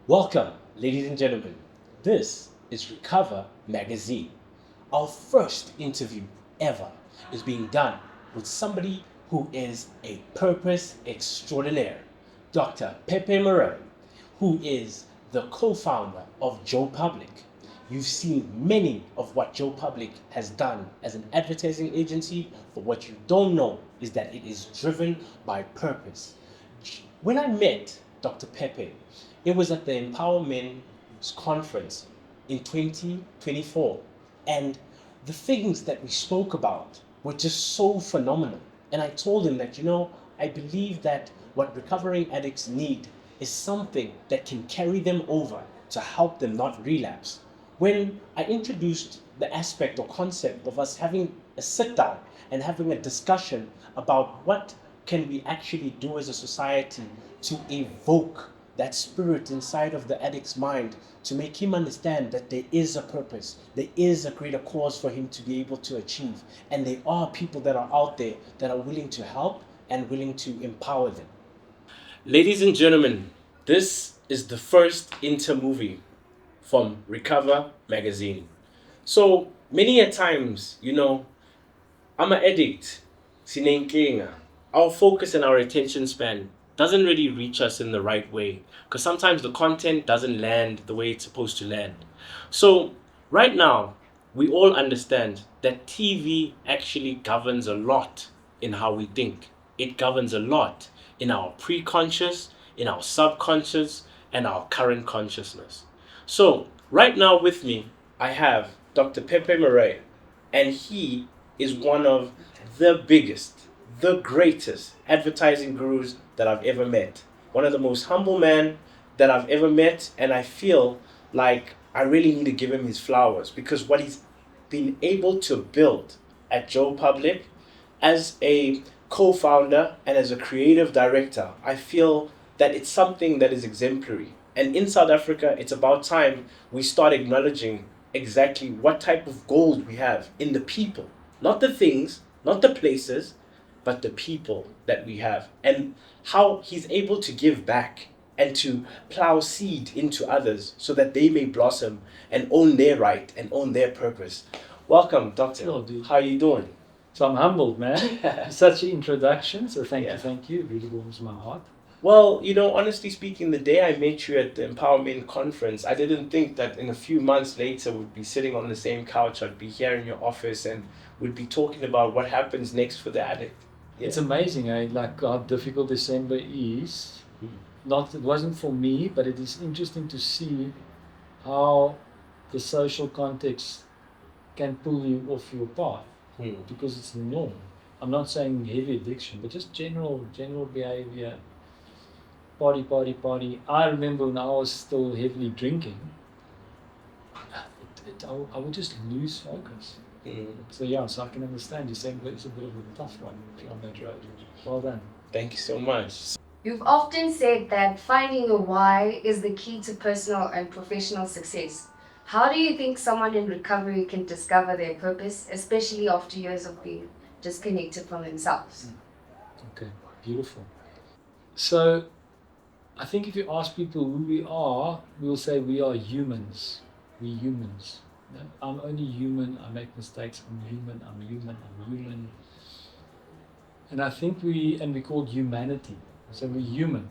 Welcome, ladies and gentlemen. This is Recover Magazine. Our first interview ever is being done with somebody who is a purpose extraordinaire, Dr. Pepe Marais, who is the co-founder of Joe Public. You've seen many of what Joe Public has done as an advertising agency, but what you don't know is that it is driven by purpose. When I met Dr. Pepe, it was at the Empowerment Conference in 2024, and the things that we spoke about were just so phenomenal. And I told him that, I believe that what recovering addicts need is something that can carry them over to help them not relapse. When I introduced the aspect or concept of us having a sit down and having a discussion about what can we actually do as a society to evoke that spirit inside of the addict's mind, to make him understand that there is a purpose, there is a greater cause for him to be able to achieve, and there are people that are out there that are willing to help and willing to empower them. Ladies and gentlemen, this is the first intermovie from Recover Magazine. So many a times, I'm an addict, sinenkinga. Our focus and our attention span doesn't really reach us in the right way because sometimes the content doesn't land the way it's supposed to land. So right now, we all understand that TV actually governs a lot in how we think. It governs a lot in our pre-conscious, in our subconscious, and our current consciousness. So right now with me, I have Dr. Pepe Marais, and he is one of the biggest, the greatest advertising gurus that I've ever met. One of the most humble men that I've ever met, and I feel like I really need to give him his flowers because what he's been able to build at Joe Public as a co-founder and as a creative director, I feel that it's something that is exemplary. And in South Africa, it's about time we start acknowledging exactly what type of gold we have in the people. Not the things, not the places, but the people that we have. And how he's able to give back and to plow seed into others so that they may blossom and own their right and own their purpose. Welcome, Doctor. Hello, dude. How are you doing? So I'm humbled, man. Such an introduction. So thank you. It really warms my heart. Well, honestly speaking, the day I met you at the Empowerment Conference, I didn't think that in a few months later we'd be sitting on the same couch, I'd be here in your office, and we'd be talking about what happens next for the addict. Yeah. It's amazing, like how difficult December is. It wasn't for me, but it is interesting to see how the social context can pull you off your path because it's the norm. I'm not saying heavy addiction, but just general behavior. Party. I remember when I was still heavily drinking, I would just lose focus. So I can understand you saying that it's a bit of a tough one on that road. Well done. Thank you so much. You've often said that finding your why is the key to personal and professional success. How do you think someone in recovery can discover their purpose, especially after years of being disconnected from themselves? Okay, beautiful. So I think if you ask people who we are, we'll say we are humans. We're humans. I'm only human. I make mistakes. I'm human. And I think we call it humanity. So we're human.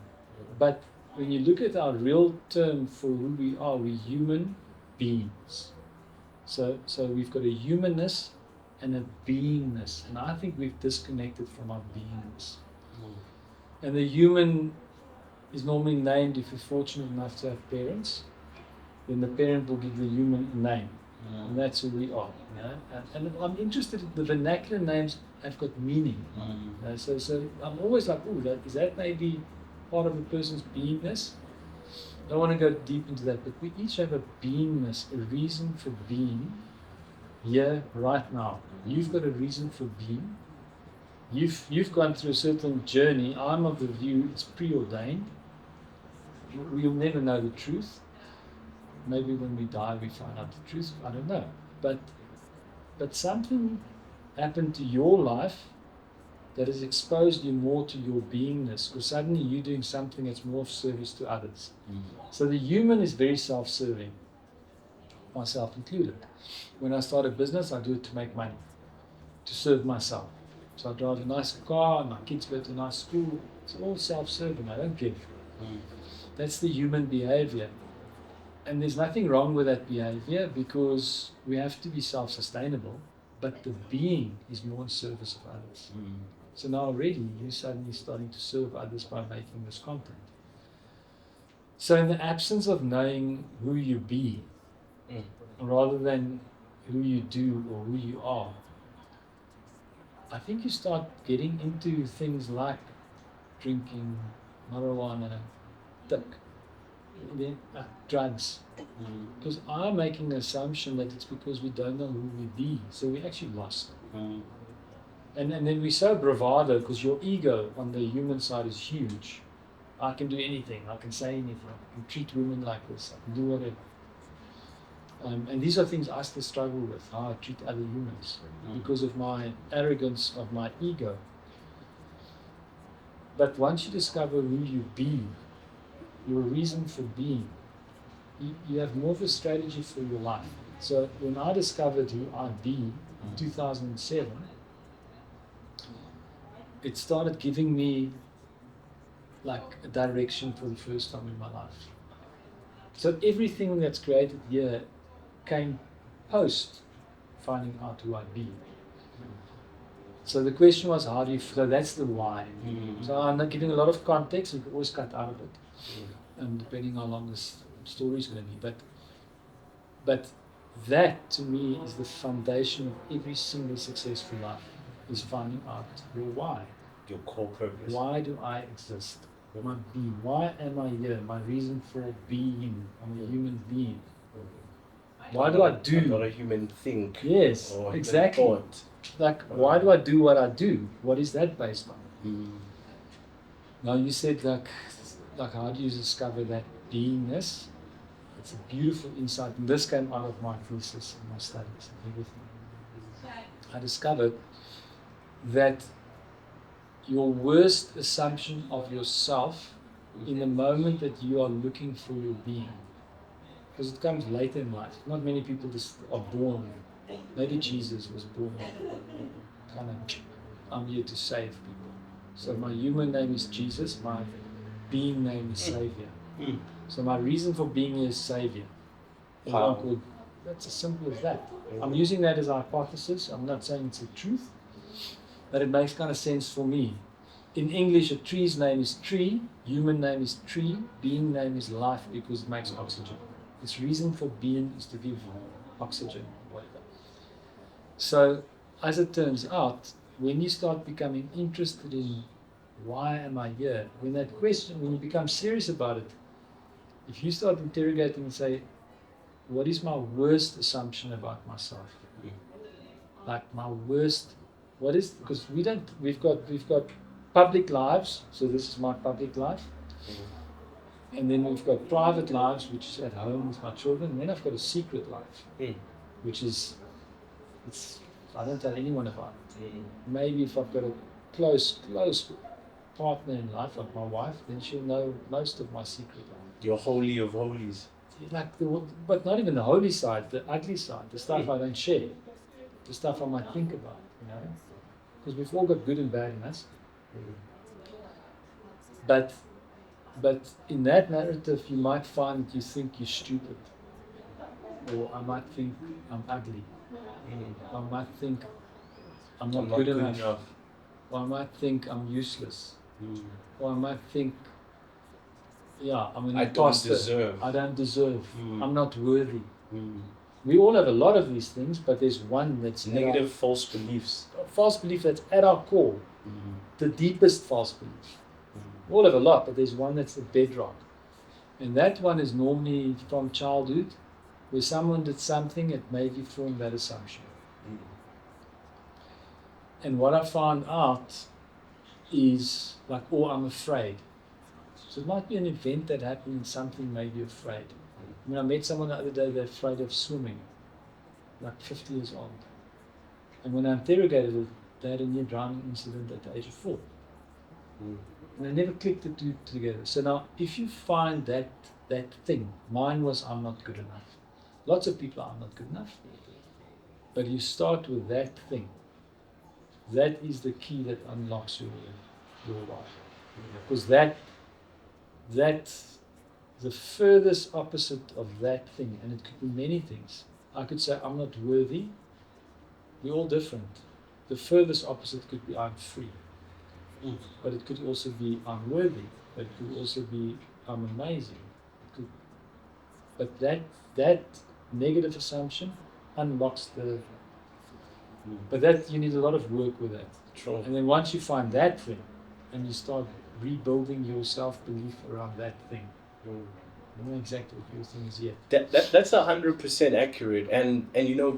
But when you look at our real term for who we are, we're human beings. So we've got a humanness and a beingness. And I think we've disconnected from our beingness. And the human is normally named, if you're fortunate enough to have parents, then the parent will give the human a name. And that's who we are. And I'm interested in the vernacular names have got meaning. So I'm always like, is that maybe part of a person's beingness? I don't want to go deep into that, but we each have a beingness, a reason for being here right now. You've got a reason for being. You've gone through a certain journey. I'm of the view it's preordained. We'll never know the truth. Maybe when we die we find out the truth. I don't know. But something happened to your life that has exposed you more to your beingness, because suddenly you're doing something that's more of service to others. So the human is very self-serving, myself included. When I start a business, I do it to make money, to serve myself. So I drive a nice car, my kids go to a nice school. It's all self-serving, I don't give. That's the human behavior. And there's nothing wrong with that behavior, because we have to be self-sustainable, but the being is more in service of others. So now already you're suddenly starting to serve others by making this content. So in the absence of knowing who you be, rather than who you do or who you are, I think you start getting into things like drinking, marijuana, drugs. Because I'm making the assumption that it's because we don't know who we be, so we actually lost. And then we're so bravado, because your ego on the human side is huge. I can do anything, I can say anything, I can treat women like this, I can do whatever. And these are things I still struggle with, how I treat other humans, because of my arrogance of my ego. But once you discover who you be, your reason for being, you have more of a strategy for your life. So when I discovered who I be in 2007, it started giving me like a direction for the first time in my life. So everything that's created here came post finding out who I be. So the question was, how do you, so that's the why. So I'm not giving a lot of context, you can always cut out of it, depending how long this story is going to be. But that to me is the foundation of every single successful life, is finding out your why. Your core purpose. Why do I exist? My being. Why am I here? My reason for being. I'm a human being. Why do I do? I'm not a human thing. Yes, or exactly. Thought. Like, why do I do what I do? What is that based on? Now you said like how do you discover that beingness? It's a beautiful insight, and this came out of my thesis and my studies and everything. I discovered that your worst assumption of yourself in the moment that you are looking for your being, because it comes later in life. Not many people just are born. Maybe Jesus was born kind of, I'm here to save people. So my human name is Jesus, my being name is Savior. So my reason for being here is Savior. That's as simple as that. I'm using that as a hypothesis. I'm not saying it's the truth, but it makes kind of sense for me. In English, a tree's name is tree, human name is tree, being name is life, because it makes oxygen. Its reason for being is to give oxygen, whatever. So, as it turns out, when you start becoming interested in why am I here, when that question, when you become serious about it, if you start interrogating and say, what is my worst assumption about myself? Like my worst, what is, because we've got public lives, so this is my public life. And then we've got private lives, which is at home with my children. And then I've got a secret life, which is, I don't tell anyone about it. Maybe if I've got a close partner in life, like my wife, then she'll know most of my secret life. Your holy of holies. Like but not even the holy side, the ugly side, the stuff I don't share, the stuff I might think about, you know, because we've all got good and bad in us. But in that narrative, you might find you think you're stupid, or I might think I'm ugly, I might think I'm not good enough, or I might think I'm useless, or I might think, I'm an imposter. I don't deserve. I'm not worthy. We all have a lot of these things, but there's one that's negative, false beliefs. False belief that's at our core, the deepest false belief. We all have a lot, but there's one that's the bedrock. And that one is normally from childhood, where someone did something that made you form that assumption. And what I found out is like, I'm afraid. So it might be an event that happened and something made you afraid. I mean, I met someone the other day, they're afraid of swimming, like 50 years old. And when I interrogated her, they had a near drowning incident at the age of 4. Mm. And they never clicked the two together. So now, if you find that thing, mine was I'm not good enough. Lots of people are not good enough. But you start with that thing. That is the key that unlocks your life. Because that's the furthest opposite of that thing, and it could be many things. I could say I'm not worthy. We're all different. The furthest opposite could be I'm free. Mm. But it could also be I'm worthy. But it could also be I'm amazing. But that negative assumption unlocks the. But that you need a lot of work with that. True. And then once you find that thing, and you start rebuilding your self-belief around that thing. I don't know exactly what your thing is yet. That's 100% accurate, and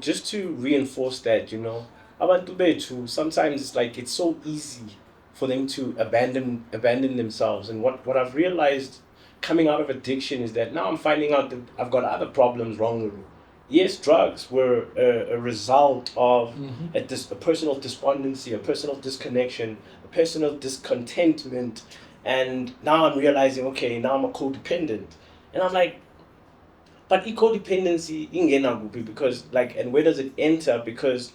just to reinforce that, abantu bethu, sometimes it's like it's so easy for them to abandon themselves, and what I've realized coming out of addiction is that now I'm finding out that I've got other problems wrong with me. Yes, drugs were a result of a personal despondency, a personal disconnection, a personal discontentment, and now I'm realizing, okay, now I'm a codependent. And I'm like, but codependency ingena because and where does it enter? Because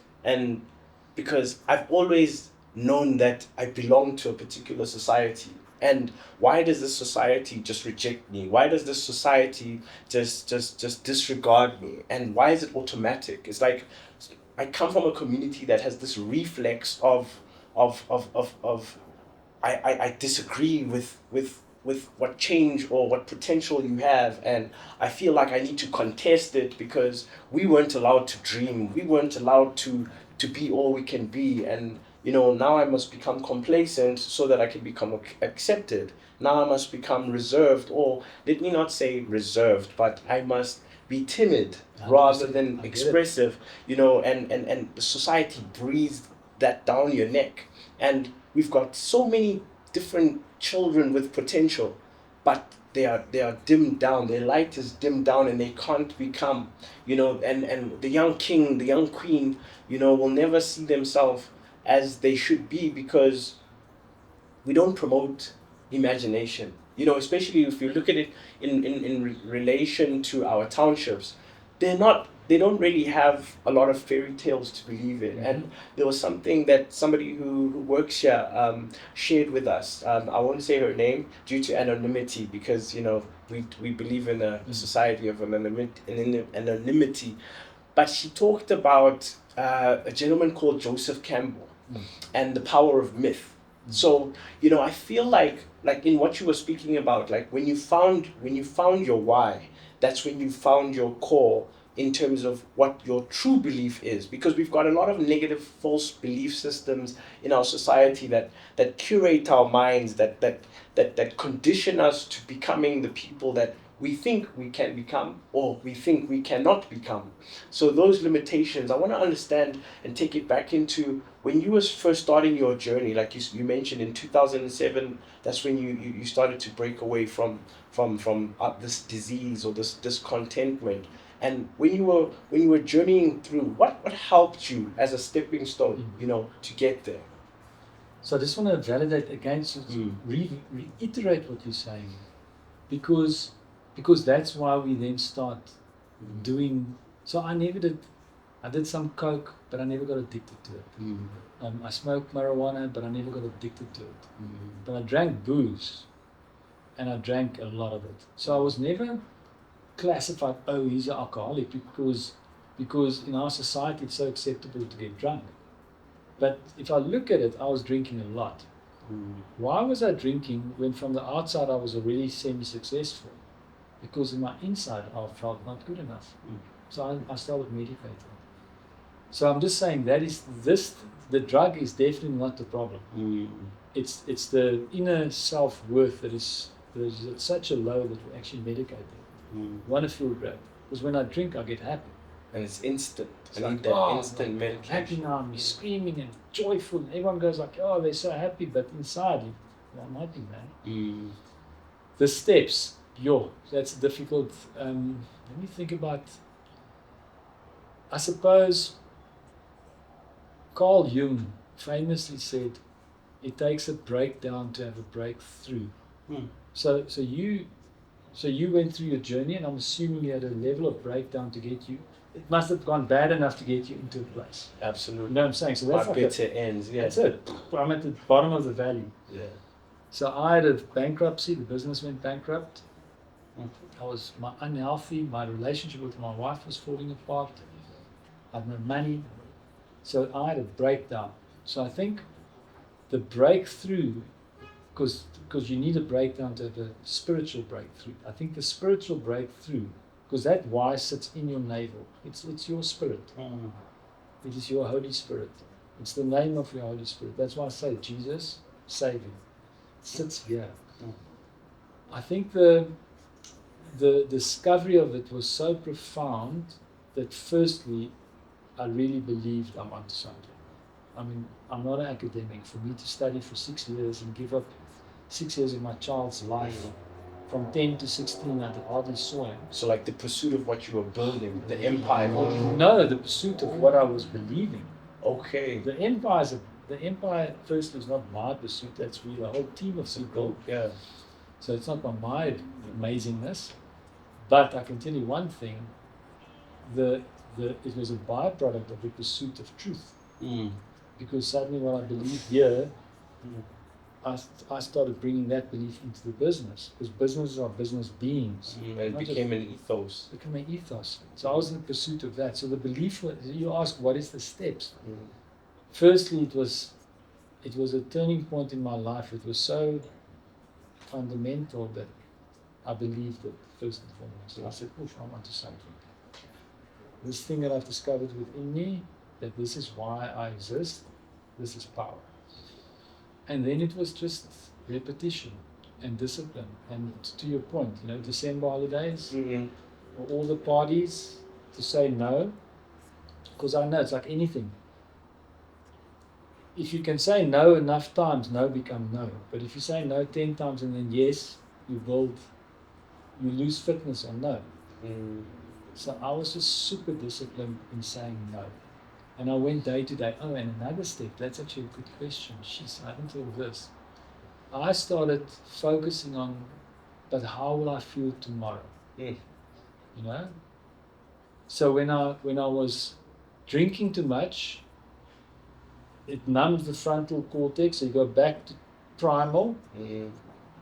I've always known that I belong to a particular society. And why does this society just reject me? Why does this society just disregard me? And why is it automatic? It's like I come from a community that has this reflex of I disagree with what change or what potential you have, and I feel like I need to contest it because we weren't allowed to dream, we weren't allowed to be all we can be, and now I must become complacent so that I can become accepted. Now I must become reserved, or let me not say reserved, but I must be timid rather than expressive, and the society breathes that down your neck. And we've got so many different children with potential, but they are dimmed down. Their light is dimmed down, and they can't become, and the young king, the young queen, will never see themselves as they should be because we don't promote imagination. Especially if you look at it in relation to our townships, they don't really have a lot of fairy tales to believe in. And there was something that somebody who works here shared with us. I won't say her name due to anonymity because we believe in a society of anonymity. But she talked about a gentleman called Joseph Campbell and the power of myth. So I feel like in what you were speaking about, like when you found your why, that's when you found your core in terms of what your true belief is, because we've got a lot of negative false belief systems in our society that curate our minds, that condition us to becoming the people that we think we can become or we think we cannot become. So those limitations, I want to understand and take it back into when you was first starting your journey, like you mentioned in 2007, that's when you started to break away from this disease or this discontentment. And when you were journeying through, what helped you as a stepping stone, to get there? So I just want to validate again, so reiterate what you're saying, because that's why we then start doing. So I did some coke, but I never got addicted to it. I smoked marijuana, but I never got addicted to it. But I drank booze, and I drank a lot of it. So I was never classified, oh, he's an alcoholic, because in our society it's so acceptable to get drunk. But if I look at it, I was drinking a lot. Why was I drinking when from the outside I was already semi-successful? Because in my inside I felt not good enough. So I started medicating. So I'm just saying the drug is definitely not the problem. It's the inner self-worth that is at such a low that we're actually medicating. Want to feel great. Because when I drink, I get happy. And it's instant. It's I like, need that instant medication. I'm happy now, I'm screaming and joyful. And everyone goes like, oh, they're so happy. But inside, I'm not happy, man. The steps, that's difficult. Let me think about, I suppose, Carl Jung famously said, it takes a breakdown to have a breakthrough. Mm. So you went through your journey, and I'm assuming you had a level of breakdown to get you. It must have gone bad enough to get you into a place. Absolutely. You know what I'm saying? So that's My like bitter ends. Yeah. that's it. I'm at the bottom of the valley. Yeah. So I had a bankruptcy. The business went bankrupt. Mm. I was unhealthy. My relationship with my wife was falling apart. I had no money. So I had a breakdown. So I think the breakthrough, because you need a breakdown to have a spiritual breakthrough. I think the spiritual breakthrough, because that why sits in your navel. It's your spirit. Mm. It is your Holy Spirit. It's the name of your Holy Spirit. That's why I say Jesus, Savior. It sits here. Mm. I think the discovery of it was so profound that firstly, I really believed I'm onto something. I mean, I'm not an academic. For me to study for 6 years and give up 6 years of my child's life, from 10 to 16, I hardly saw him. So like the pursuit of what you were building, the empire. No, the pursuit of what I was believing. Okay. The empire first is not my pursuit. That's really a whole team of people. Yeah. So it's not by my amazingness. But I can tell you one thing. It was a byproduct of the pursuit of truth. Mm. Because suddenly what I believe here, I started bringing that belief into the business. Because businesses are business beings. And it became an ethos. It became an ethos. So I was in pursuit of that. So the belief, you ask, what is the steps? Mm. Firstly, it was a turning point in my life. It was so fundamental that I believed it first and foremost. I said, oof, I'm onto something. This thing that I've discovered within me, that this is why I exist, this is power. And then it was just repetition and discipline. And to your point, December holidays, all the parties, to say no, because I know it's like anything. If you can say no enough times, no become no. But if you say no 10 times and then yes, you lose fitness on no. Mm. So I was just super disciplined in saying no. And I went day to day. Oh, and another step, that's actually a good question. Jeez, I haven't thought of this. I started focusing on, but how will I feel tomorrow? Mm. So when I was drinking too much, it numbs the frontal cortex, so you go back to primal. Mm.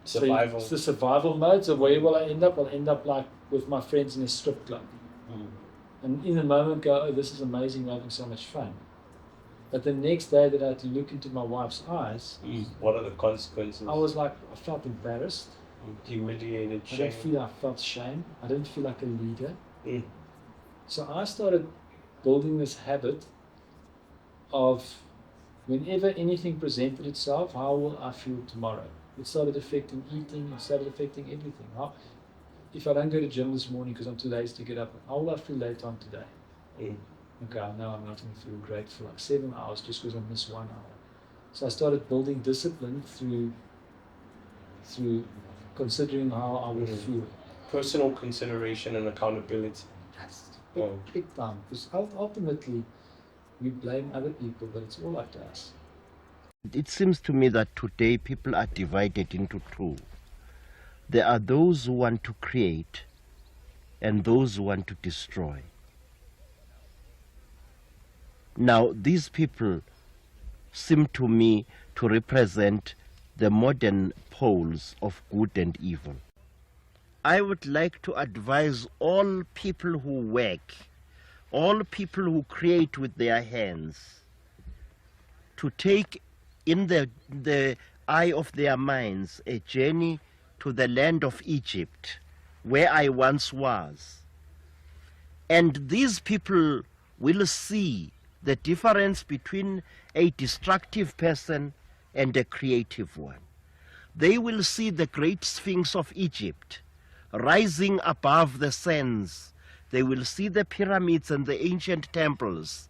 Survival. So it's the survival mode. So where will I end up? I'll end up like with my friends in a strip club. Mm. And in the moment go, oh, this is amazing, we're having so much fun. But the next day that I had to look into my wife's eyes, what are the consequences? I felt embarrassed. Humiliated, I felt shame. I didn't feel like a leader. Mm. So I started building this habit of whenever anything presented itself, how will I feel tomorrow? It started affecting eating, it started affecting everything. If I don't go to gym this morning because I'm too lazy to get up, how will I feel later on today? Mm. Okay, I know I'm not going to feel great for like 7 hours just because I missed 1 hour. So I started building discipline through considering how I would feel. Personal consideration and accountability. That's big time. Because ultimately, we blame other people, but it's all up to us. It seems to me that today people are divided into two. There are those who want to create and those who want to destroy. Now, these people seem to me to represent the modern poles of good and evil. I would like to advise all people who work, all people who create with their hands, to take in the eye of their minds a journey to the land of Egypt, where I once was. And these people will see the difference between a destructive person and a creative one. They will see the great Sphinx of Egypt rising above the sands. They will see the pyramids and the ancient temples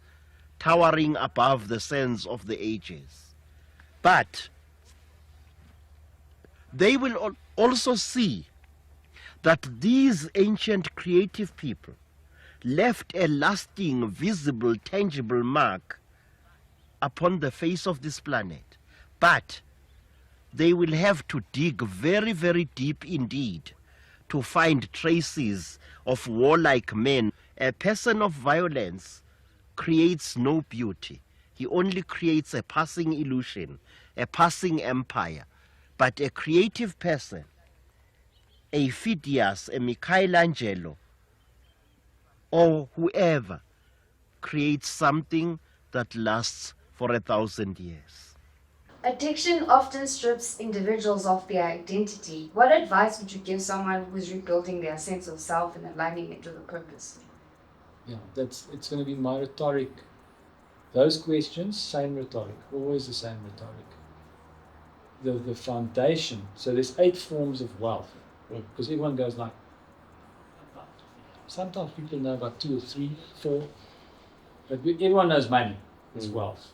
towering above the sands of the ages. But they will also see that these ancient creative people left a lasting, visible, tangible mark upon the face of this planet. But they will have to dig very, very deep indeed to find traces of warlike men. A person of violence creates no beauty. He only creates a passing illusion, a passing empire. But a creative person, a Phidias, a Michelangelo, or whoever, creates something that lasts for 1,000 years. Addiction often strips individuals of their identity. What advice would you give someone who's rebuilding their sense of self and aligning it with a purpose? Yeah, it's going to be my rhetoric. Those questions, same rhetoric, always the same rhetoric. The foundation, so there's 8 forms of wealth, because everyone goes like, sometimes people know about 2 or 3, 4, but everyone knows money is wealth.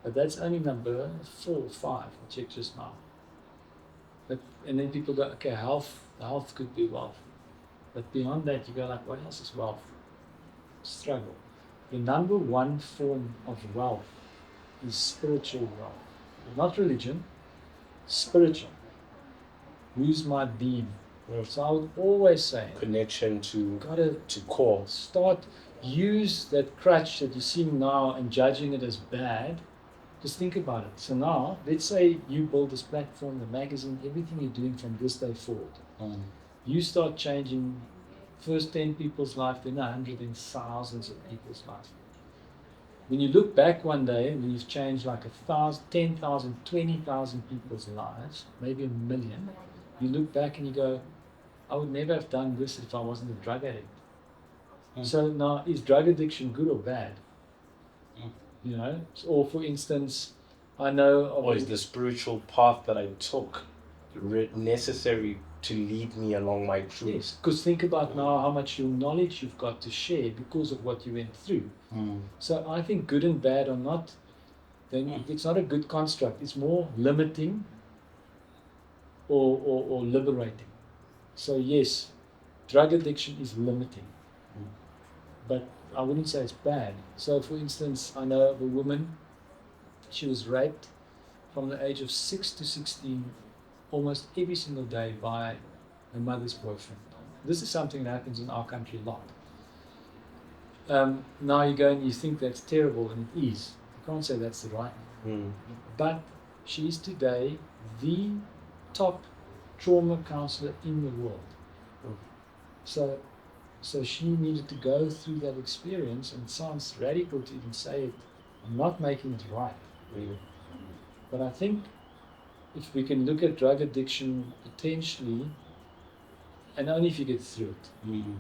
But that's only number 4 or 5, I checked just now. And then people go, okay, health could be wealth. But beyond that, you go like, what else is wealth? Struggle. The number 1 form of wealth is spiritual wealth. Not religion, spiritual. Who's my being? So I would always say, Connection to gotta core. use that crutch that you're seeing now and judging it as bad. Just think about it. So now, let's say you build this platform, the magazine, everything you're doing from this day forward. You start changing first 10 people's life, then 100, then thousands of people's life. When you look back one day and you've changed like 1,000, 10,000, 20,000 people's lives, maybe 1 million, you look back and you go, I would never have done this if I wasn't a drug addict. So now, is drug addiction good or bad? You know, or for instance, I know of Or is the spiritual path that I took necessary to lead me along my truth? Yes, because think about now how much your knowledge you've got to share because of what you went through. So I think good and bad are not, then it's not a good construct. It's more limiting or liberating. So yes, drug addiction is limiting, but I wouldn't say it's bad. So for instance, I know of a woman, she was raped from the age of 6 to 16 almost every single day by her mother's boyfriend. This is something that happens in our country a lot. Now you go and you think that's terrible, and it is. You can't say that's the right thing. But she is today the top trauma counselor in the world. So she needed to go through that experience, and it sounds radical to even say it. I'm not making it right. But I think if we can look at drug addiction potentially, and only if you get through it.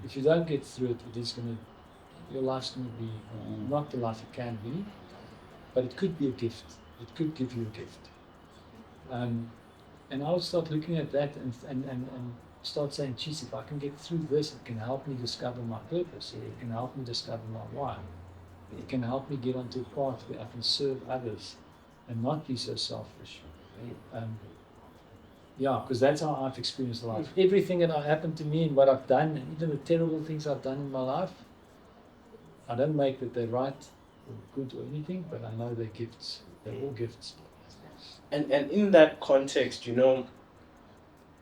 If you don't get through it, it is going to, your life's going to be not the life it can be, but it could be a gift. It could give you a gift. And I would start looking at that and start saying, geez, if I can get through this, it can help me discover my purpose. It can help me discover my why. It can help me get onto a path where I can serve others and not be so selfish. Yeah, because that's how I've experienced life. Everything that happened to me and what I've done, and even the terrible things I've done in my life, I don't make that they're right or good or anything, but I know they're gifts. They're all gifts. And in that context, you know,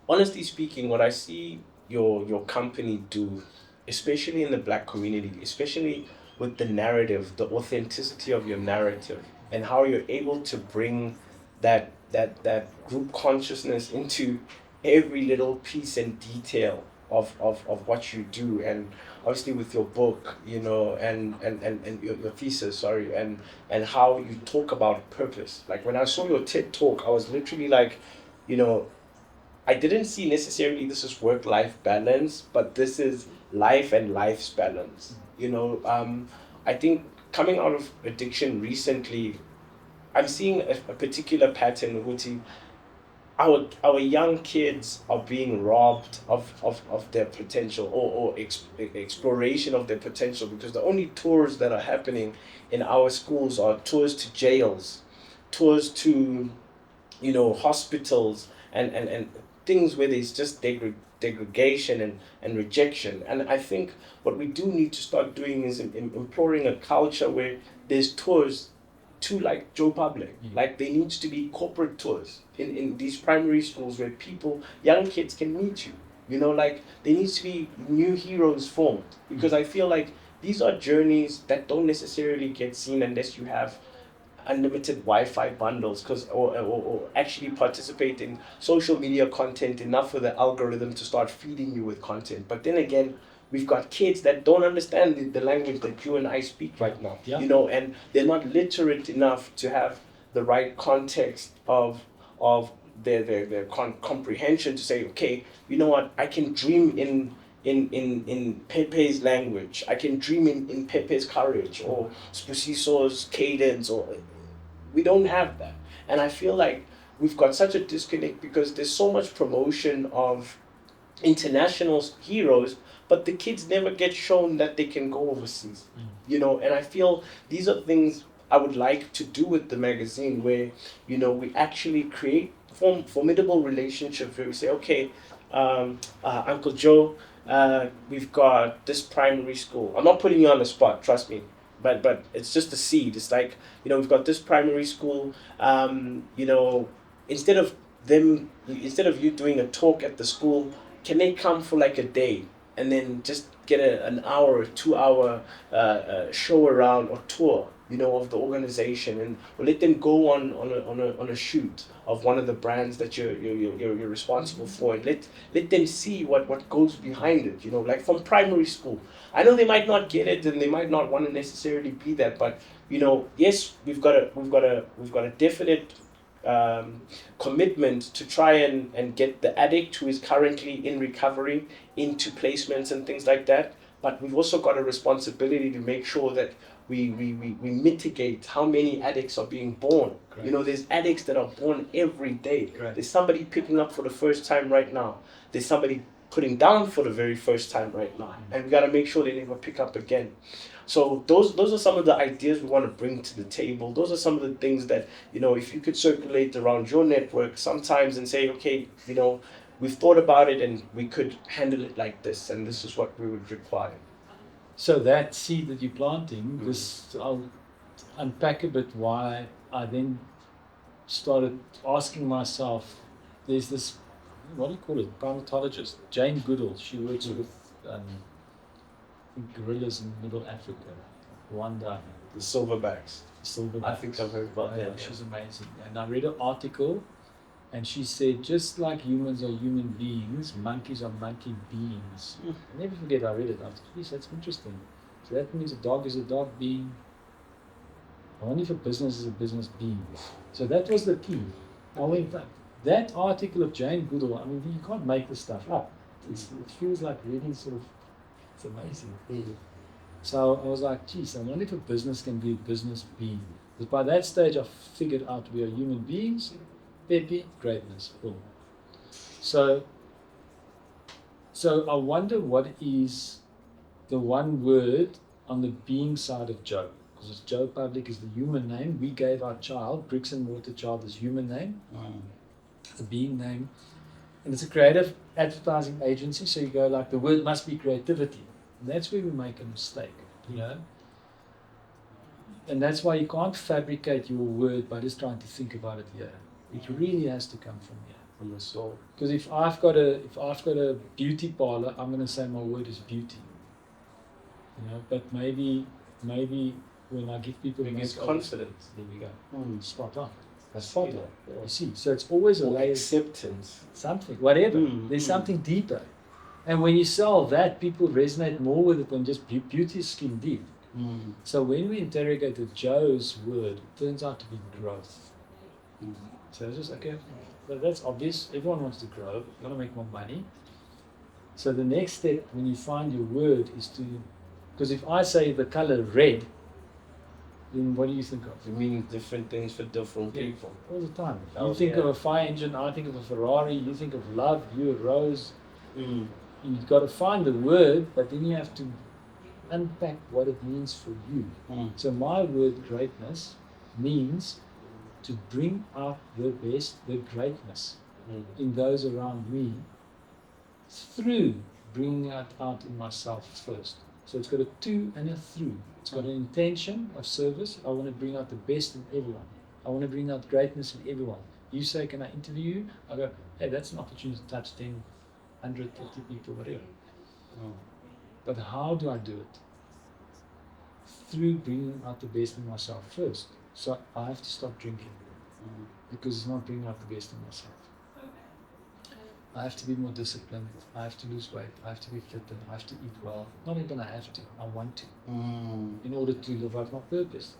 honestly speaking, what I see your company do, especially in the Black community, especially with the narrative, the authenticity of your narrative, and how you're able to bring that group consciousness into every little piece and detail of what you do, and obviously with your book, you know, and your thesis, sorry, and how you talk about purpose. Like when I saw your TED talk, I was literally like, you know, I didn't see necessarily this is work-life balance, but this is life and life's balance. You know, I think coming out of addiction recently, I'm seeing a particular pattern, which our young kids are being robbed of their potential or exploration of their potential, because the only tours that are happening in our schools are tours to jails, tours to, you know, hospitals, and things where there's just degradation and rejection. And I think what we do need to start doing is imploring a culture where there's tours to like Joe Public. Like there needs to be corporate tours in these primary schools where young kids can meet you. You know, like there needs to be new heroes formed, because I feel like these are journeys that don't necessarily get seen unless you have unlimited Wi-Fi bundles, or actually participate in social media content enough for the algorithm to start feeding you with content. But then again, we've got kids that don't understand the language that you and I speak right now. Yeah. You know, and they're not literate enough to have the right context of their comprehension to say, okay, you know what, I can dream in Pepe's language. I can dream in Pepe's courage, or Sibusiso's cadence, or we don't have that. And I feel like we've got such a disconnect because there's so much promotion of international heroes, but the kids never get shown that they can go overseas. You know, and I feel these are things I would like to do with the magazine, where, you know, we actually create formidable relationships where we say, okay, Uncle Joe, we've got this primary school. I'm not putting you on the spot, trust me, but it's just a seed. It's like, you know, we've got this primary school. You know, instead of you doing a talk at the school, can they come for like a day and then just get an hour or 2 hour show around or tour, you know, of the organization, and we'll let them go on a shoot of one of the brands that you're responsible for, and let them see what goes behind it, you know, like from primary school. I know they might not get it and they might not want to necessarily be that, but you know, yes, we've got a definite commitment to try and get the addict who is currently in recovery into placements and things like that, but we've also got a responsibility to make sure that we mitigate how many addicts are being born. Correct. You know, there's addicts that are born every day. Correct. There's somebody picking up for the first time right now. There's somebody putting down for the very first time right now. And we got to make sure they never pick up again. So those are some of the ideas we want to bring to the table. Those are some of the things that, you know, if you could circulate around your network sometimes and say, okay, you know, we've thought about it and we could handle it like this, and this is what we would require. So that seed that you're planting, I'll unpack a bit why I then started asking myself, there's this, what do you call it, primatologist, Jane Goodall. She works with gorillas in Middle Africa, Rwanda. The silverbacks. I think I've heard about that. She's amazing. And I read an article, and she said, just like humans are human beings, monkeys are monkey beings. I'll never forget, I read it. I thought, geez, that's interesting. So that means a dog is a dog being. Only if a business is a business being. So that was the key. I went back. That article of Jane Goodall, I mean, you can't make this stuff up. It feels like reading sort of, it's amazing. So I was like, geez, I wonder if a business can be a business being. Because by that stage, I figured out we are human beings. Pepe, greatness, boom. So I wonder what is the one word on the being side of Joe. Because Joe Public is the human name. We gave our child, bricks and mortar child, this human name. The being name. And it's a creative advertising agency. So you go like, the word must be creativity. And that's where we make a mistake, you know. And that's why you can't fabricate your word by just trying to think about it here. It really has to come from here, from the soul. Because if I've got a beauty parlor, I'm going to say my word is beauty. You know, but maybe when I give people confidence, there we go. Spot on. That's spot on. You see, so it's always a layer. Acceptance. Something, whatever. There's something deeper. And when you sell that, people resonate more with it than just beauty is skin deep. So when we interrogated Joe's word, it turns out to be growth. So it's just, okay, but that's obvious. Everyone wants to grow. You want to make more money. So the next step when you find your word is to, because if I say the color red, then what do you think of? You mean different things for different people. All the time. You think of a fire engine, I think of a Ferrari, you think of love, you a rose. You've got to find the word, but then you have to unpack what it means for you. So my word greatness means to bring out the best, the greatness in those around me through bringing it out in myself first. So it's got a to and a through. It's got an intention of service. I want to bring out the best in everyone. I want to bring out greatness in everyone. You say, can I interview you? I go, hey, that's an opportunity to touch 10, 150 people, whatever. But how do I do it? Through bringing out the best in myself first. So I have to stop drinking because it's not bringing out the best in myself. I have to be more disciplined. I have to lose weight. I have to be fitter. I have to eat well. Not even I have to. I want to. In order to live out my purpose.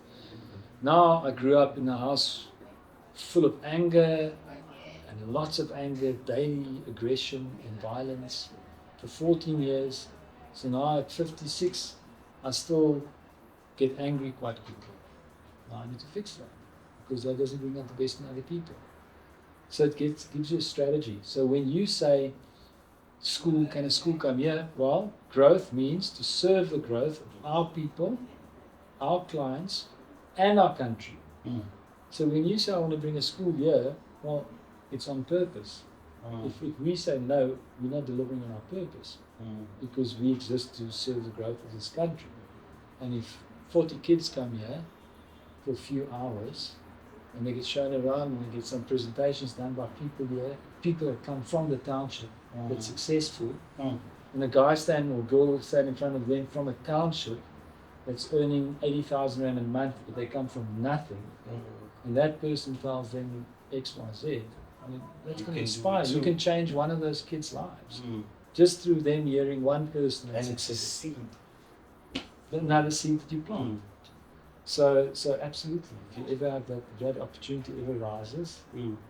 Now I grew up in a house full of anger and lots of anger, daily aggression and violence for 14 years. So now at 56, I still get angry quite quickly. Now I need to fix that because that doesn't bring out the best in other people. So it gives you a strategy. So when you say, school, can a school come here? Well, growth means to serve the growth of our people, our clients, and our country. So when you say, I want to bring a school here, well, it's on purpose. If we say no, we're not delivering on our purpose because we exist to serve the growth of this country. And if 40 kids come here for a few hours, and they get shown around and they get some presentations done by people here, people that come from the township that's successful, and a guy standing or girl will stand in front of them from a township that's earning 80,000 Rand a month, but they come from nothing, and that person tells them X, Y, Z. I mean, that's going to inspire. You can change one of those kids' lives just through them hearing one person. And it's a seed. Another seed that you plant. So absolutely, if you ever have that opportunity ever rises,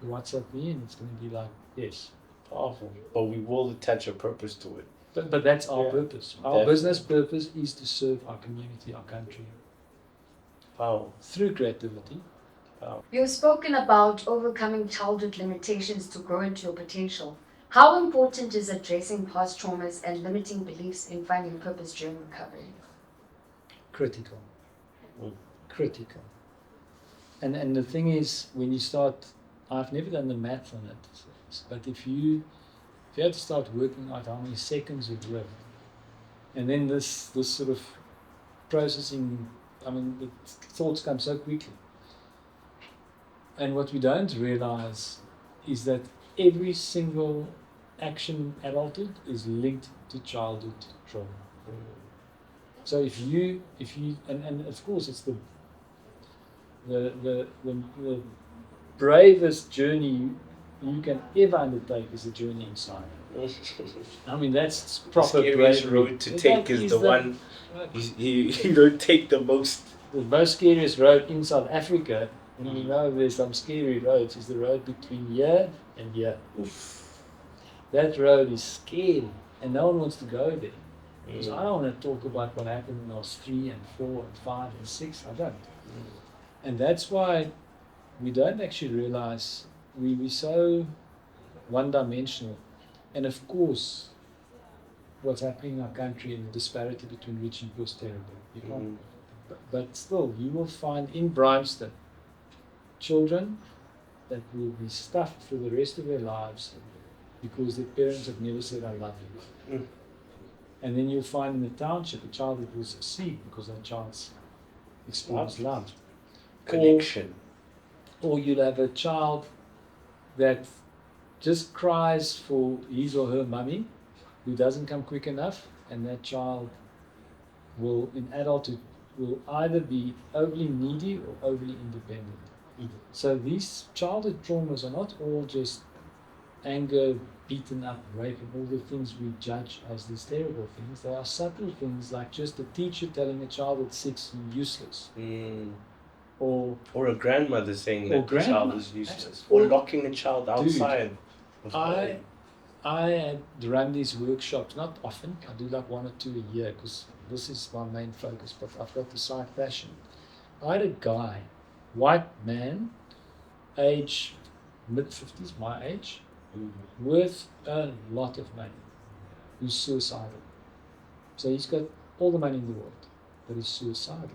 WhatsApp me and it's going to be like, yes. Powerful. But we will attach a purpose to it. But that's our purpose. Our business purpose is to serve our community, our country. Wow. Through creativity. Wow. You've spoken about overcoming childhood limitations to grow into your potential. How important is addressing past traumas and limiting beliefs in finding purpose during recovery? Critical. Critical. And the thing is, when you start, I've never done the math on it, but if you had to start working out how many seconds you've lived, and then this sort of processing, I mean, the thoughts come so quickly. And what we don't realize is that every single action in adulthood is linked to childhood trauma. So if you and of course it's the bravest journey you can ever undertake is a journey inside. I mean, that's proper bravery. The scariest road to take is the one you don't take the most. The most scariest road in South Africa, and you know there's some scary roads, is the road between here and here. That road is scary and no one wants to go there. Because I don't want to talk about what happened when I was 3 and 4 and 5 and 6. I don't. And that's why we don't actually realize we're so one-dimensional. And of course, what's happening in our country and the disparity between rich and poor is terrible. You can't, but still, you will find in Bryanston children that will be stuffed for the rest of their lives because their parents have never said, I love you. And then you'll find in the township a child that will succeed because that child's experienced love. Connection. Or you'll have a child that just cries for his or her mummy who doesn't come quick enough, and that child will, in adulthood, will either be overly needy or overly independent. So these childhood traumas are not all just anger, beaten up, rape, and all the things we judge as these terrible things. There are subtle things like just a teacher telling a child at 6 you're useless. Or a grandmother saying that the child is useless. Or or locking a child outside. I had run these workshops, not often, I do like 1 or 2 a year because this is my main focus, but I've got the side passion. I had a guy, white man, age mid-50s, my age, worth a lot of money, who's suicidal. So he's got all the money in the world, but he's suicidal.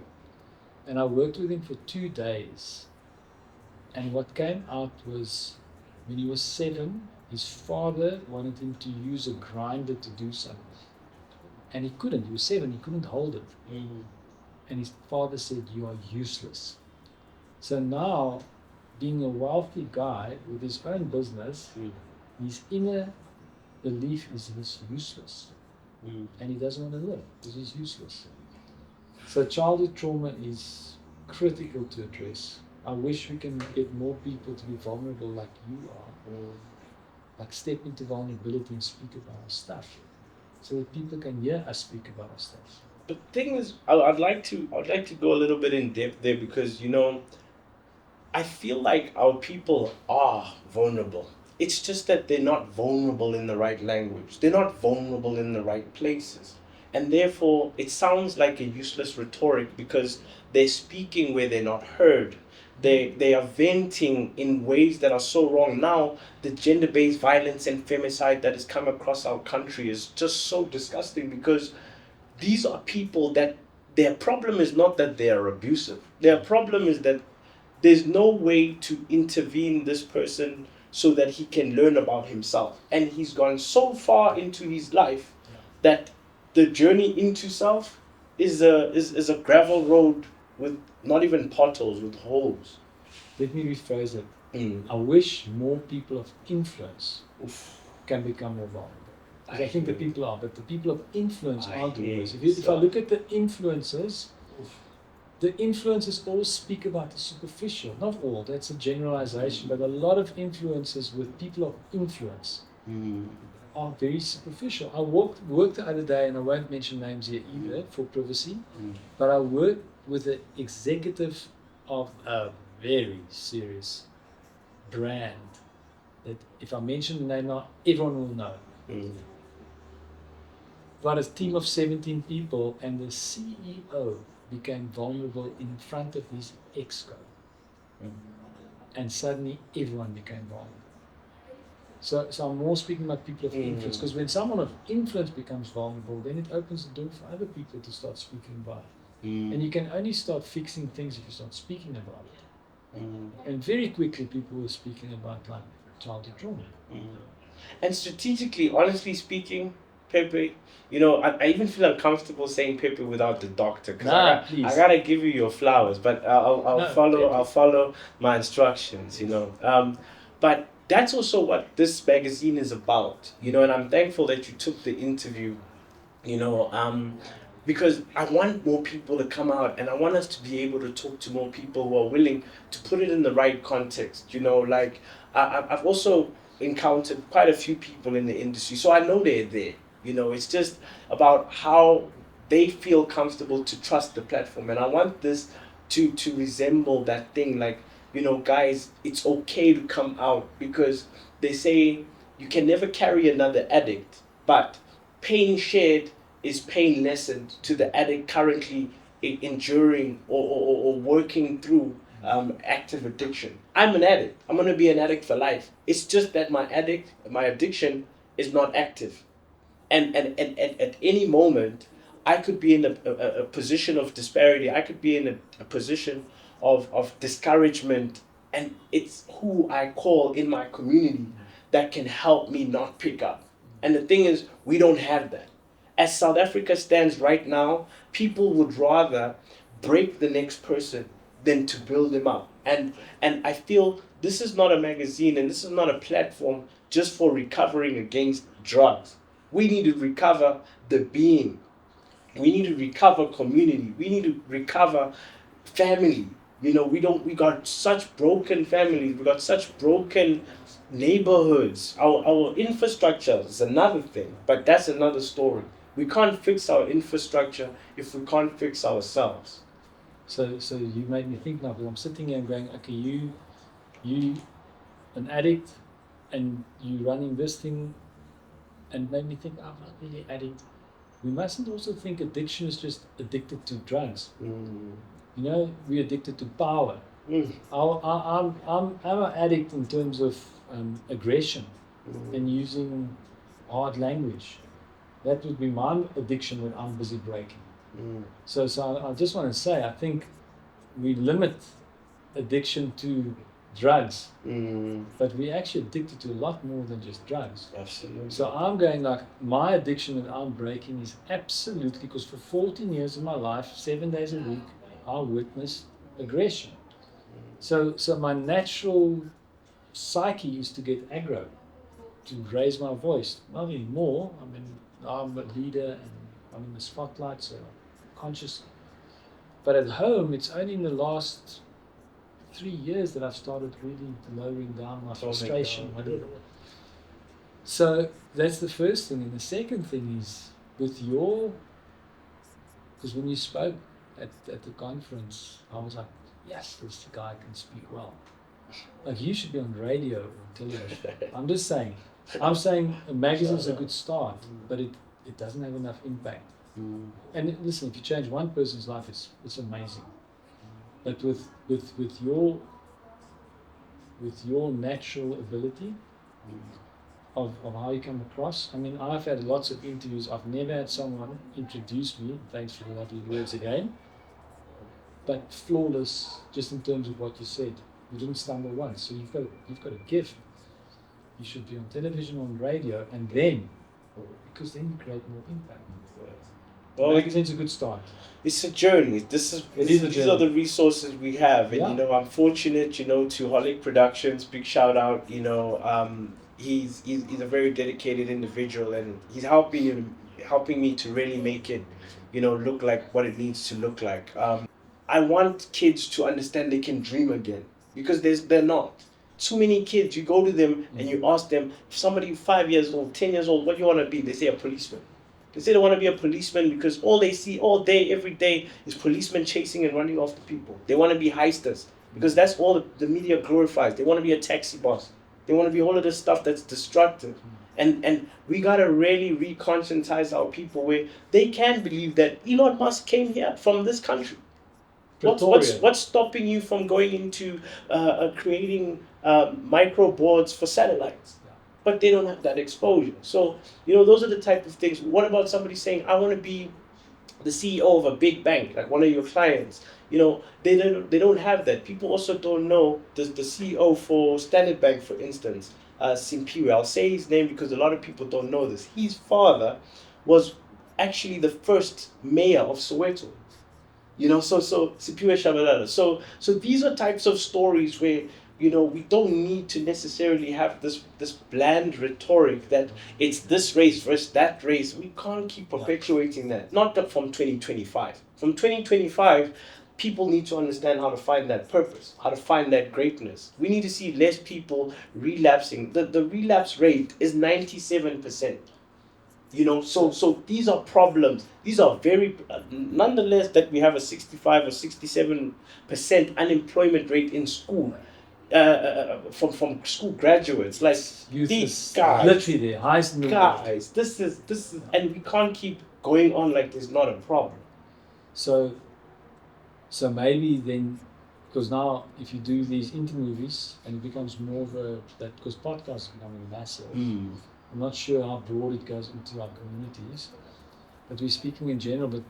And I worked with him for 2 days. And what came out was, when he was 7, his father wanted him to use a grinder to do something. And he couldn't. He was 7. He couldn't hold it. Mm. And his father said, "You are useless." So now, being a wealthy guy with his own business, his inner belief is he's useless. And he doesn't want to live because he's useless. So childhood trauma is critical to address. I wish we can get more people to be vulnerable like you are. Like step into vulnerability and speak about our stuff. So that people can hear us speak about our stuff. But the thing is, I'd like to go a little bit in depth there because, you know, I feel like our people are vulnerable. It's just that they're not vulnerable in the right language. They're not vulnerable in the right places. And therefore, it sounds like a useless rhetoric because they're speaking where they're not heard. They are venting in ways that are so wrong. Now, the gender-based violence and femicide that has come across our country is just so disgusting because these are people that their problem is not that they are abusive. Their problem is that there's no way to intervene this person so that he can learn about himself. And he's gone so far into his life that the journey into self is a gravel road with not even potholes, with holes. Let me rephrase it. I wish more people of influence can become more vulnerable. Because I think the people are, but the people of influence aren't always. If I look at the influencers all speak about the superficial. Not all, that's a generalization, but a lot of influencers with people of influence are very superficial. I worked the other day, and I won't mention names here either for privacy, but I worked with the executive of a very serious brand that if I mention the name now, everyone will know. But a team of 17 people, and the CEO became vulnerable in front of his exco. And suddenly everyone became vulnerable. So I'm more speaking about people of influence, because when someone of influence becomes vulnerable, then it opens the door for other people to start speaking about it. And you can only start fixing things if you start speaking about it. And very quickly people were speaking about like childhood trauma. And strategically, honestly speaking, Pepe, you know, I even feel uncomfortable saying Pepe without the doctor because I gotta give you your flowers, but I'll follow my instructions, you know. But that's also what this magazine is about, you know. And I'm thankful that you took the interview, you know, because I want more people to come out, and I want us to be able to talk to more people who are willing to put it in the right context, you know. Like I've also encountered quite a few people in the industry, so I know they're there. You know, it's just about how they feel comfortable to trust the platform. And I want this to resemble that thing. Like, you know, guys, it's okay to come out because they say you can never carry another addict, but pain shared is pain lessened to the addict currently enduring or working through active addiction. I'm an addict. I'm going to be an addict for life. It's just that my addiction is not active. And at any moment, I could be in a position of disparity. I could be in a position of discouragement. And it's who I call in my community that can help me not pick up. And the thing is, we don't have that. As South Africa stands right now, people would rather break the next person than to build them up. And I feel this is not a magazine and this is not a platform just for recovering against drugs. We need to recover the being. We need to recover community. We need to recover family. You know, we got such broken families. We got such broken neighborhoods. Our infrastructure is another thing, but that's another story. We can't fix our infrastructure if we can't fix ourselves. So you made me think now, because I'm sitting here and going, okay, you an addict, and you running this thing, and made me think, I'm not really addict. We mustn't also think addiction is just addicted to drugs. You know, we're addicted to power. I'm an addict in terms of aggression and using hard language. That would be my addiction that I'm busy breaking. So I just want to say, I think we limit addiction to drugs, Mm, but we're actually addicted to a lot more than just drugs. absolutely. So I'm going like, my addiction that I'm breaking is absolutely, because for 14 years of my life, 7 days a week, I witnessed aggression. So my natural psyche used to get aggro, to raise my voice. Not anymore. I mean, I'm a leader and I'm in the spotlight, so I'm conscious. But at home, it's only in the last 3 years that I've started really lowering down my frustration. So that's the first thing. And the second thing is with your, because when you spoke at the conference, I was like, yes, this guy can speak well. Like, you should be on radio or television. I'm just saying. I'm saying a magazine's a good start, but it doesn't have enough impact. And listen, if you change one person's life, it's amazing. But with your natural ability of how you come across. I mean, I've had lots of interviews. I've never had someone introduce me, thanks for the lovely words again, but flawless just in terms of what you said. You didn't stumble once. So you've got a gift. You should be on television, on radio, and then, because then you create more impact. Well, Magazine's a good start. it's a journey. These are the resources we have, and Yeah. I'm fortunate, to Holic Productions. Big shout out, he's a very dedicated individual, and he's helping me to really make it, look like what it needs to look like. I want kids to understand they can dream again, because they're not. Too many kids, you go to them and you ask them, somebody 5 years old, 10 years old, what do you want to be? They say a policeman. They say they want to be a policeman because all they see all day, every day, is policemen chasing and running after people. They want to be heisters because that's all the media glorifies. They want to be a taxi boss. They want to be all of this stuff that's destructive. And we got to really re-conscientize our people where they can believe that Elon Musk came here from this country. What's stopping you from going into creating micro boards for satellites? But they don't have that exposure. So, those are the type of things. What about somebody saying, I want to be the CEO of a big bank, like one of your clients? They don't have that. People also don't know the CEO for Standard Bank, for instance, Simpiwe. I'll say his name because a lot of people don't know this. His father was actually the first mayor of Soweto. So Sipiwe Shabalala. So these are types of stories where we don't need to necessarily have this bland rhetoric that it's this race versus that race. We can't keep perpetuating that. Not from 2025. From 2025, people need to understand how to find that purpose, how to find that greatness. We need to see less people relapsing. The relapse rate is 97%. So these are problems. These are very, nonetheless, that we have a 65 or 67% unemployment rate in school, from school graduates. Like, these guys, literally the highest in the world. Guys, this is, and we can't keep going on like there's not a problem. So maybe then, because now if you do these interviews and it becomes more of because podcasts are becoming massive. I'm not sure how broad it goes into our communities, but we're speaking in general. But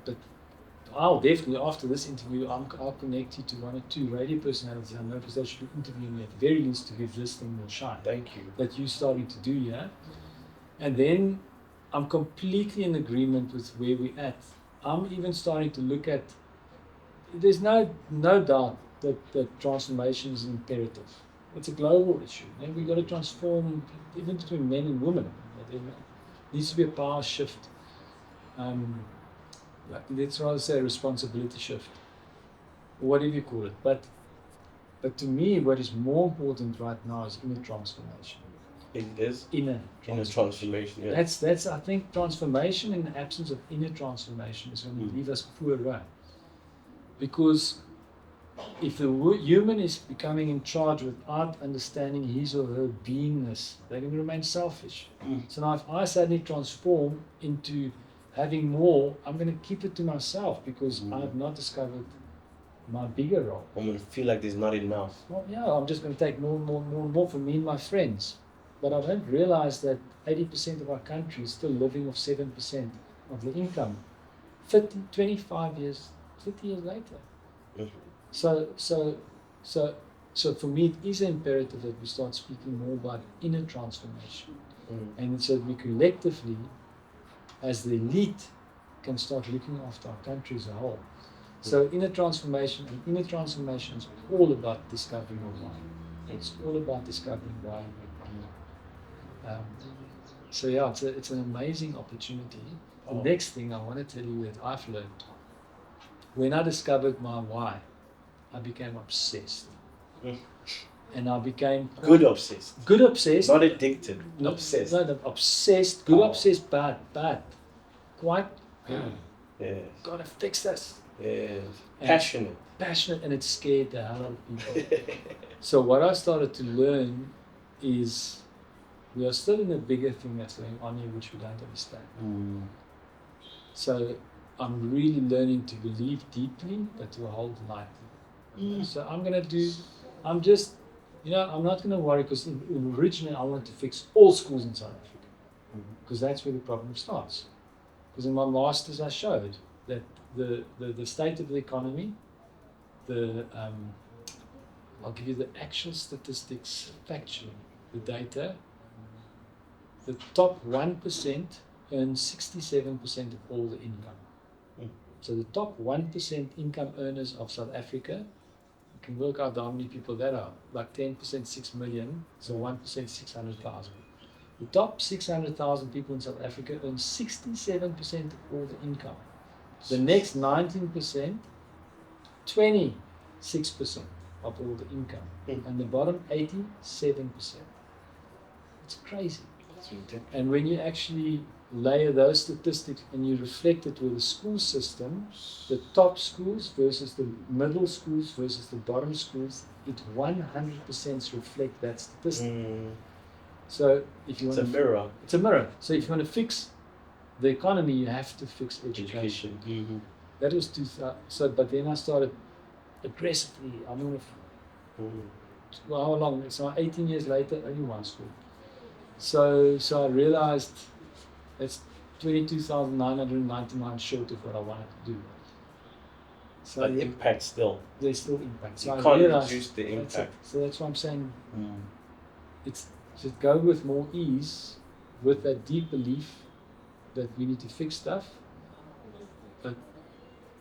I'll definitely, after this interview, I'll connect you to one or two radio personalities I know, because they should be interviewing me at the very least to give this thing more shine. Thank you. That you're starting to do, yeah? And then I'm completely in agreement with where we're at. I'm even starting to look at, there's no doubt that transformation is imperative. It's a global issue. And we've got to transform even between men and women. There needs to be a power shift. Let's rather say a responsibility shift, or whatever you call it. But to me, what is more important right now is inner transformation. It is Inner transformation. Yeah. That's I think transformation in the absence of inner transformation is going to leave us poor run. Because if the human is becoming in charge without understanding his or her beingness, they're going to remain selfish. So now if I suddenly transform into having more, I'm going to keep it to myself because I've not discovered my bigger role. I'm going to feel like there's not enough. Well, yeah, I'm just going to take more from me and my friends. But I don't realize that 80% of our country is still living off 7% of the income. 30 years later. So So for me, it is imperative that we start speaking more about inner transformation. And so that we collectively, as the elite, can start looking after our country as a whole. So inner transformation is all about discovering your why. It's all about discovering why. So yeah, it's an amazing opportunity. The next thing I want to tell you that I've learned, when I discovered my why, I became obsessed. And I became Good obsessed. Good obsessed. Not addicted. Obsessed. No, obsessed. Good obsessed, bad. Quite. Yes. Gotta fix this. Yes. And Passionate. And it scared the hell out of people. So what I started to learn is we are still in a bigger thing that's going on here which we don't understand. So I'm really learning to believe deeply but to hold lightly. So I'm not going to worry because originally I want to fix all schools in South Africa because that's where the problem starts. Because in my masters I showed that the state of the economy, I'll give you the actual statistics factually, the data. The top 1% earns 67% of all the income. So the top 1% income earners of South Africa, you can work out how many people that are, like 10%, 6 million, so 1%, 600,000. The top 600,000 people in South Africa earn 67% of all the income. The next 19%, 26% of all the income. And the bottom 87%. It's crazy. And when you actually layer those statistics and you reflect it with the school system, the top schools versus the middle schools versus the bottom schools, it 100% reflect that statistic. So if you want It's a mirror. It's a mirror. So if you want to fix the economy, you have to fix education. That was 2000. So, but then I started aggressively. I mean, well, how long? So 18 years later, only one school. So I realized it's 22,999 short of what I wanted to do. So but impact still. There's still impact. So you I can't realized reduce the impact. So that's what I'm saying. It's just go with more ease, with that deep belief that we need to fix stuff, but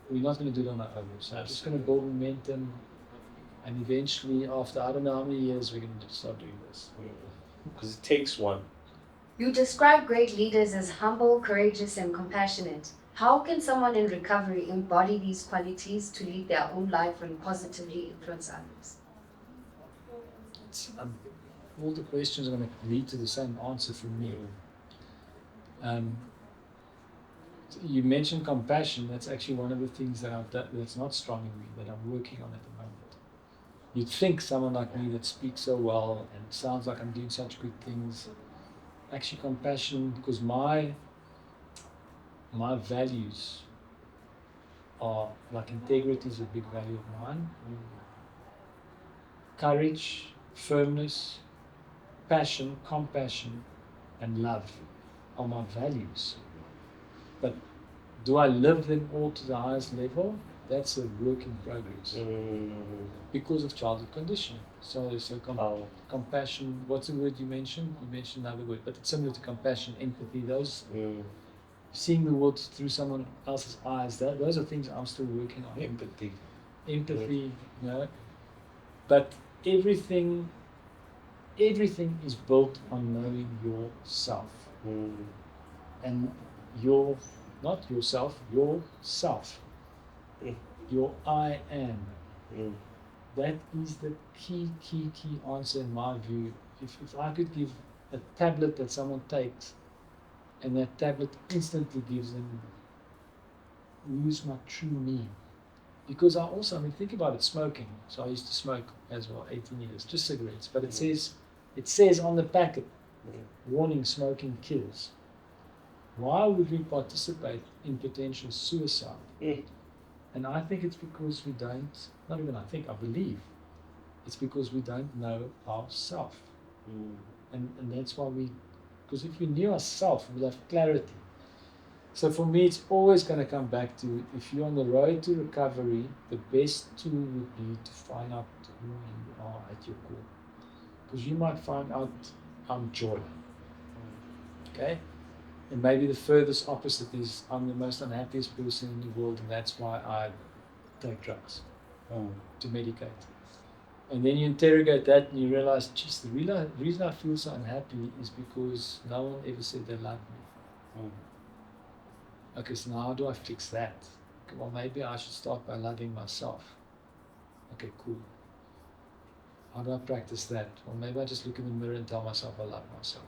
we're not going to do it on our own. So I'm just going to build momentum, and eventually, after I don't know how many years, we're going to start doing this. Because it takes one. You describe great leaders as humble, courageous, and compassionate. How can someone in recovery embody these qualities to lead their own life and positively influence others? All the questions are going to lead to the same answer from me. You mentioned compassion. That's actually one of the things that I've done that's not strong in me, that I'm working on at the moment. You'd think someone like me that speaks so well and sounds like I'm doing such good things. Actually, compassion, because my values are, like integrity is a big value of mine. Courage, firmness, passion, compassion, and love are my values. But do I live them all to the highest level? That's a work in progress. Because of childhood conditioning. So compassion, what's the word you mentioned? You mentioned another word, but it's similar to compassion, empathy, those seeing the world through someone else's eyes, those are things I'm still working on. Empathy, you know. But everything is built on knowing yourself. And not yourself, yourself. Your I am. That is the key answer in my view. If I could give a tablet that someone takes and that tablet instantly gives them who's my true me. Because think about it, smoking. So I used to smoke as well, 18 years, just cigarettes. But it says on the packet, warning, smoking kills. Why would we participate in potential suicide? And I think it's because we don't, not even I think, I believe, it's because we don't know ourselves. And that's why because if we knew ourselves, we'd have clarity. So for me, it's always going to come back to, if you're on the road to recovery, the best tool would be to find out who you are at your core. Because you might find out I'm joy. Okay? And maybe the furthest opposite is I'm the most unhappiest person in the world, and that's why I take drugs to medicate. And then you interrogate that and you realize, geez, the reason I feel so unhappy is because no one ever said they loved me. Okay, so now how do I fix that? Okay, well, maybe I should start by loving myself. Okay, cool. How do I practice that? Well, maybe I just look in the mirror and tell myself I love myself.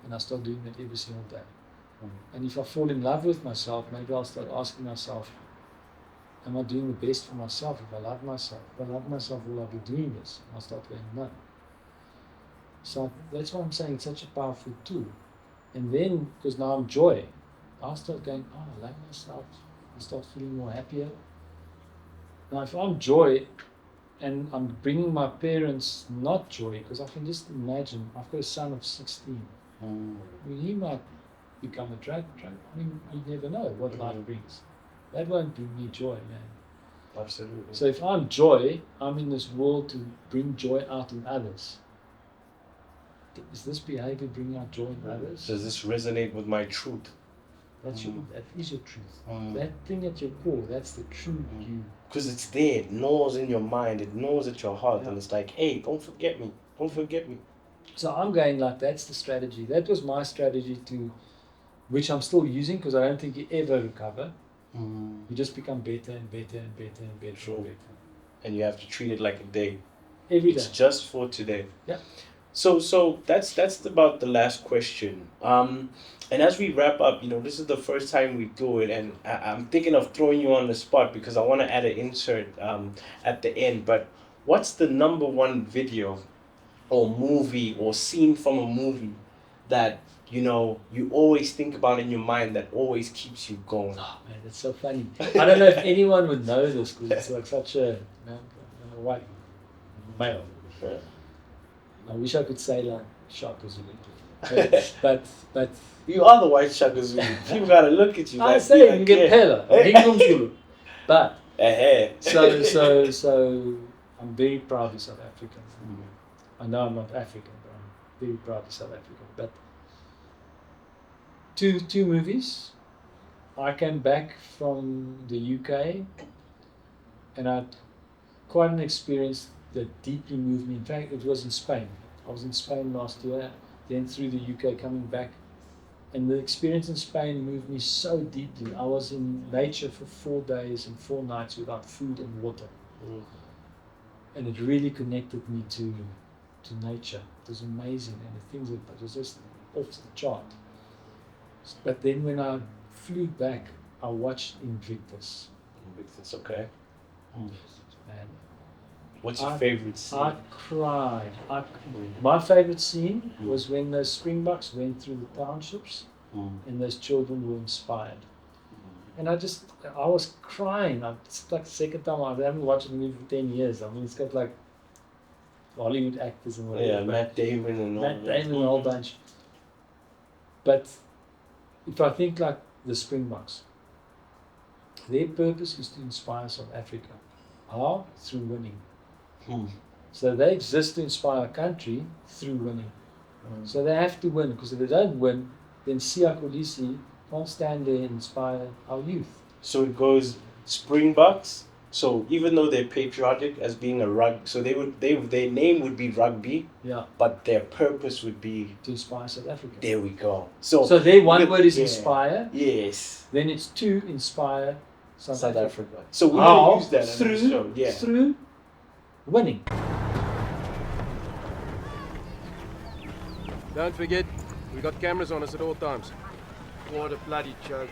And I start doing that every single day. And if I fall in love with myself, maybe I'll start asking myself, am I doing the best for myself if I love myself? If I love myself, will I be doing this? And I'll start going, no. So that's why I'm saying it's such a powerful tool. And then, because now I'm joy, I'll start going, oh, I like myself. I start feeling more happier. Now, if I'm joy and I'm bringing my parents not joy, because I can just imagine, I've got a son of 16. I mean, he might become a drug. I mean, you never know what life brings. That won't bring me joy, man. Absolutely. So if I'm joy, I'm in this world to bring joy out in others. Is this behavior bringing out joy in others? Does this resonate with my truth? That is your truth. That thing at your core, that's the true you. Because it's there, it knows in your mind, it knows at your heart, and it's like, hey, don't forget me, don't forget me. So I'm going like, that's the strategy. That was my strategy which I'm still using, because I don't think you ever recover. You just become better and better and better and better. True. And better. And you have to treat it like a day. Every day. It's just for today. Yeah. So that's about the last question. And as we wrap up, this is the first time we do it, and I'm thinking of throwing you on the spot because I want to add an insert at the end. But what's the number one video or movie or scene from a movie that you always think about in your mind that always keeps you going? Oh man, that's so funny. I don't know if anyone would know this, because it's like such a white male. Yeah. I wish I could say like Shaka Zulu, but You are the white Shaka Zulu. People gotta look at you. I like, say like, you get Pella, Zulu. But so I'm very proud of South African. I know I'm not African, but I'm very proud of South African. But two movies. I came back from the UK, and I had quite an experience that deeply moved me. In fact, it was in Spain. I was in Spain last year, then through the UK, coming back. And the experience in Spain moved me so deeply. I was in nature for 4 days and 4 nights without food and water. And it really connected me to nature. It was amazing, and the things that it was just off the chart. But then when I flew back, I watched Invictus. Invictus, okay. Man, What's your favorite scene? I cried. My favorite scene was when those Springboks went through the townships and those children were inspired. And I was crying. It's like the second time. I haven't watched the movie for 10 years. I mean, it's got like Hollywood actors and whatever. Yeah, Matt Damon and all that. Matt Damon and a whole bunch. But if I think like the Springboks, their purpose is to inspire South Africa. How? Through winning. So they exist to inspire a country through winning. So they have to win, because if they don't win, then Siya Kolisi can't stand there and inspire our youth. So it goes Springboks. So even though they're patriotic as being a so their name would be rugby. Yeah. But their purpose would be to inspire South Africa. There we go. So their one word is inspire. Yes. Then it's to inspire South Africa. So we're going to use that through in the show. Yeah. Through winning. Don't forget, we got cameras on us at all times. What a bloody joke.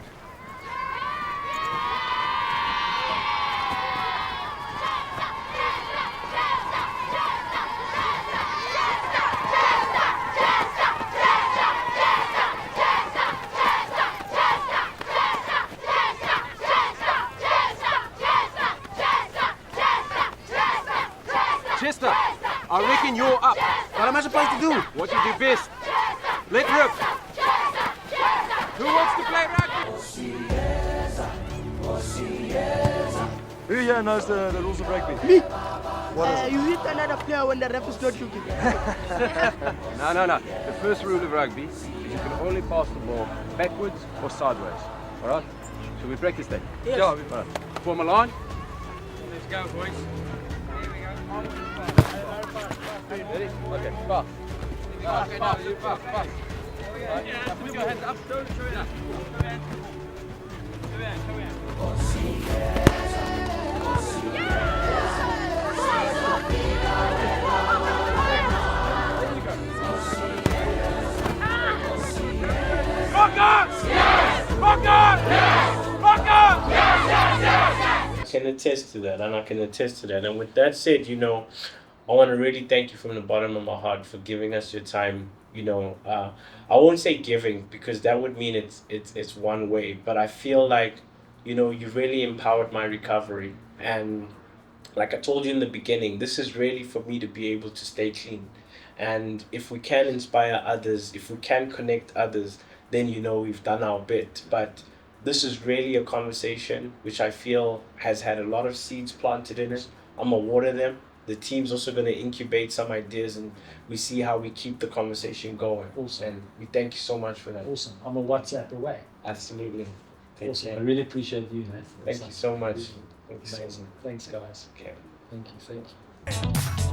Chester, I reckon you're up. What am I supposed to do? What you do best. Let rip. Who wants to play rugby? Who here knows the rules of rugby? Me? What is it? You hit another player when the ref is not looking. No. The first rule of rugby is you can only pass the ball backwards or sideways. All right? Shall we practice that? Yes. Yeah. All right. Form a line. Let's go, boys. Here we go. Ready? Okay. Pass. Okay, now you pass. Right. Put your hands up. Don't show it up. Come here. I can attest to that, and I can attest to that. And with that said, I want to really thank you from the bottom of my heart for giving us your time. I won't say giving, because that would mean it's one way, but I feel like, you really empowered my recovery. And like I told you in the beginning, this is really for me to be able to stay clean. And if we can inspire others, if we can connect others, then we've done our bit. But this is really a conversation which I feel has had a lot of seeds planted in it. I'm gonna water them. The team's also gonna incubate some ideas, and we see how we keep the conversation going. Awesome. And we thank you so much for that. Awesome. I'm a WhatsApp away. Absolutely. Take Awesome. care. I really appreciate you, man. Thank you so much. Thank you so Amazing. much. Thanks, guys. Okay. Thank you.